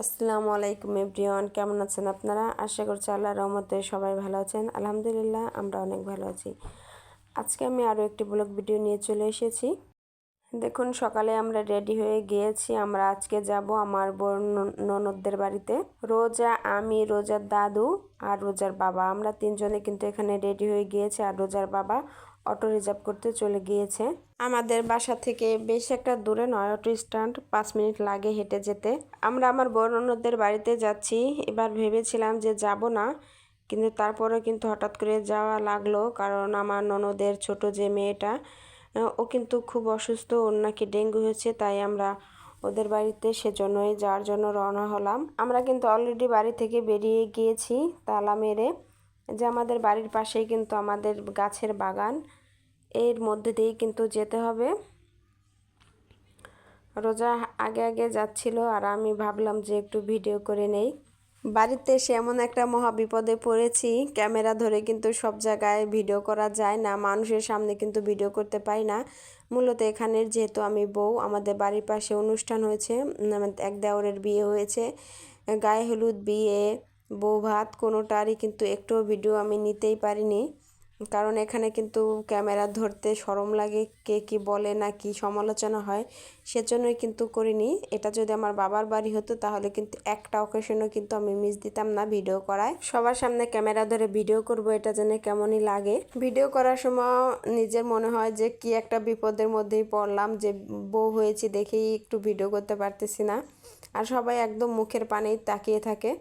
আসসালামু আলাইকুম এভরিওয়ান, কেমন আছেন আপনারা? আশা করছি আল্লাহর রহমতে সবাই ভালো আছেন। আলহামদুলিল্লাহ আমরা অনেক ভালো আছি। আজকে আমি আরও একটি ব্লগ ভিডিও নিয়ে চলে এসেছি। দেখুন, সকালে আমরা রেডি হয়ে গিয়েছি। আমরা আজকে যাব আমার বোন ননদদের বাড়িতে। রোজা, আমি, রোজার দাদু আর রোজার বাবা, আমরা তিনজনে কিন্তু এখানে রেডি হয়ে গিয়েছে। আর রোজার বাবা অটো রিজার্ভ করতে চলে গিয়েছে। আমাদের বাসা থেকে বেশ একটা দূরে নয়, অটো স্ট্যান্ড 5 মিনিট লাগে হেঁটে যেতে। আমরা আমার বোন ননদদের বাড়িতে যাচ্ছি। এবার ভেবেছিলাম যে যাব না, কিন্তু তারপরে কিন্তু হঠাৎ করে যাওয়া লাগলো, কারণ আমার ননদের ছোট যে মেয়েটা, ও কিন্তু খুব অসুস্থ, ওর নাকি ডেঙ্গু হয়েছে। তাই আমরা ওদের বাড়িতে সেজন্যই যাওয়ার জন্য রওনা হলাম। আমরা কিন্তু অলরেডি বাড়ি থেকে বেরিয়ে গিয়েছি তালা মেরে। যে আমাদের বাড়ির পাশেই কিন্তু আমাদের গাছের বাগান, এর মধ্যে দিয়েই কিন্তু যেতে হবে। রোজা আগে আগে যাচ্ছিল আর আমি ভাবলাম যে একটু ভিডিও করে নেই। বাড়িতে এসে এমন একটা মহা বিপদে পড়েছি, ক্যামেরা ধরে কিন্তু সব জায়গায় ভিডিও করা যায় না, মানুষের সামনে কিন্তু ভিডিও করতে পাই না। মূলত এখানের যেহেতু আমি বউ, আমাদের বাড়ির পাশে অনুষ্ঠান হয়েছে, এক দেওরের বিয়ে হয়েছে, গায়ে হলুদ, বিয়ে, বউ ভাত, কোনোটারই কিন্তু একটুও ভিডিও আমি নিতেই পারিনি। কারণ এখানে কিন্তু ক্যামেরা ধরতে শরম লাগে, কে কি বলে না কি সমালোচনা হয়, সেজন্যই কিন্তু করিনি। এটা যদি আমার বাবার বাড়ি হতো তাহলে কিন্তু একটা অকেশনও কিন্তু আমি মিস দিতাম না ভিডিও করায়। সবার সামনে ক্যামেরা ধরে ভিডিও করব, এটা যেন কেমনই লাগে। ভিডিও করার সময় নিজের মনে হয় যে কি একটা বিপদের মধ্যেই পড়লাম, যে বউ হয়েছি দেখেই একটু ভিডিও করতে পারতেছি না। আর সবাই একদম মুখের পানেই তাকিয়ে থাকে।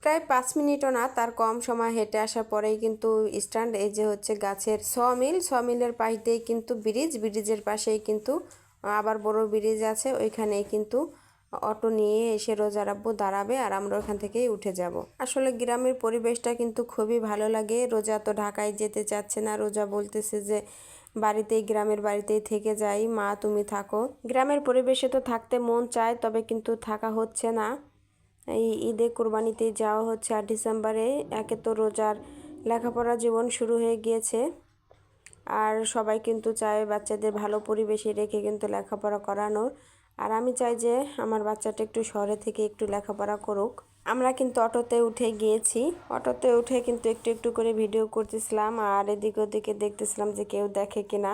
প্রায় 5 মিনিটও না, তার কম সময় হেঁটে আসার পরেই কিন্তু স্ট্যান্ড। এই যে হচ্ছে গাছের সমিলের পাশ দিয়েই কিন্তু ব্রিজের পাশেই কিন্তু আবার বড় ব্রিজ আছে, ওইখানেই কিন্তু অটো নিয়ে এসে রোজার আব্বু দাঁড়াবে আর আমরা ওখান থেকেই উঠে যাব। আসলে গ্রামের পরিবেশটা কিন্তু খুবই ভালো লাগে। রোজা তো ঢাকায় যেতে চাচ্ছে না, রোজা বলতেছে যে বাড়িতেই, গ্রামের বাড়িতেই থেকে যাই, মা তুমি থাকো। গ্রামের পরিবেশে তো থাকতে মন চায়, তবে কিন্তু থাকা হচ্ছে না। এই ঈদে কোরবানিতেই যাওয়া হচ্ছে। আর ডিসেম্বরে একে তো রোজার লেখাপড়া জীবন শুরু হয়ে গিয়েছে, আর সবাই কিন্তু চায় বাচ্চাদের ভালো পরিবেশে রেখে কিন্তু লেখাপড়া করানোর। আর আমি চাই যে আমার বাচ্চাটা একটু শহরে থেকে একটু লেখাপড়া করুক। আমরা কিন্তু অটোতে উঠে গিয়েছি। অটোতে উঠে কিন্তু একটু একটু করে ভিডিও করতেছিলাম, আর এদিক ওদিকে দেখতেছিলাম যে কেউ দেখে কিনা,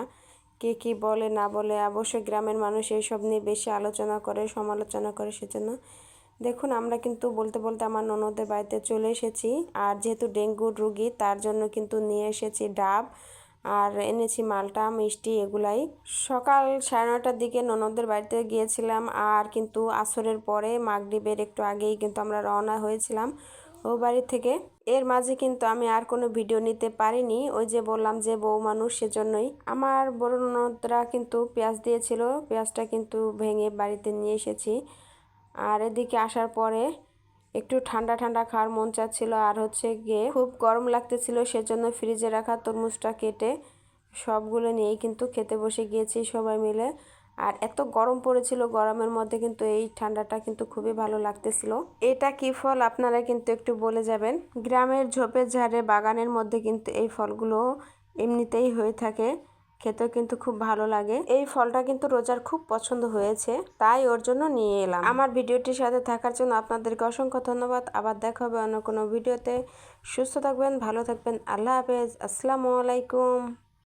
কে কি বলে না বলে। অবশ্যই গ্রামের মানুষ এইসব নিয়ে বেশি আলোচনা করে, সমালোচনা করে, সেজন্য দেখুন আমরা কিন্তু বলতে বলতে আমার ননদের বাড়িতে চলে এসেছি। আর যেহেতু ডেঙ্গুর রুগী, তার জন্য কিন্তু নিয়ে এসেছি ডাব আর এনেছি মালটা, মিষ্টি, এগুলাই। সকাল 9:30টার দিকে ননদের বাড়িতে গিয়েছিলাম, আর কিন্তু আসরের পরে মাগরিবের একটু আগেই কিন্তু আমরা রওনা হয়েছিলাম ও বাড়ি থেকে। এর মাঝে কিন্তু আমি আর কোনো ভিডিও নিতে পারিনি, ওই যে বললাম যে বউ মানুষ, সেজন্যই। আমার বড় ননদরা কিন্তু পেঁয়াজ দিয়েছিল, পেঁয়াজটা কিন্তু ভেঙে বাড়িতে নিয়ে এসেছি। আর এদিকে আসার পরে একটু ঠান্ডা ঠান্ডা খাওয়ার মন চাচ্ছিল, আর হচ্ছে গিয়ে খুব গরম লাগতেছিল, সেজন্য ফ্রিজে রাখা তরমুজটা কেটে সবগুলো নিয়েই কিন্তু খেতে বসে গিয়েছি সবাই মিলে। আর এত গরম পড়েছিল, গরমের মধ্যে কিন্তু এই ঠান্ডাটা কিন্তু খুবই ভালো লাগতেছিল। এটা কি ফল আপনারা কিন্তু একটু বলে যাবেন। গ্রামের ঝোপে ঝাড়ে বাগানের মধ্যে কিন্তু এই ফলগুলো এমনিতেই হয়ে থাকে, খেতেও কিন্তু খুব ভালো লাগে। এই ফলটা কিন্তু রোজার খুব পছন্দ হয়েছে, তাই ওর জন্য নিয়ে এলাম। আমার ভিডিওটির সাথে থাকার জন্য আপনাদেরকে অসংখ্য ধন্যবাদ। আবার দেখা হবে অন্য কোনো ভিডিওতে। সুস্থ থাকবেন, ভালো থাকবেন, আল্লাহ হাফেজ, আসসালামু আলাইকুম।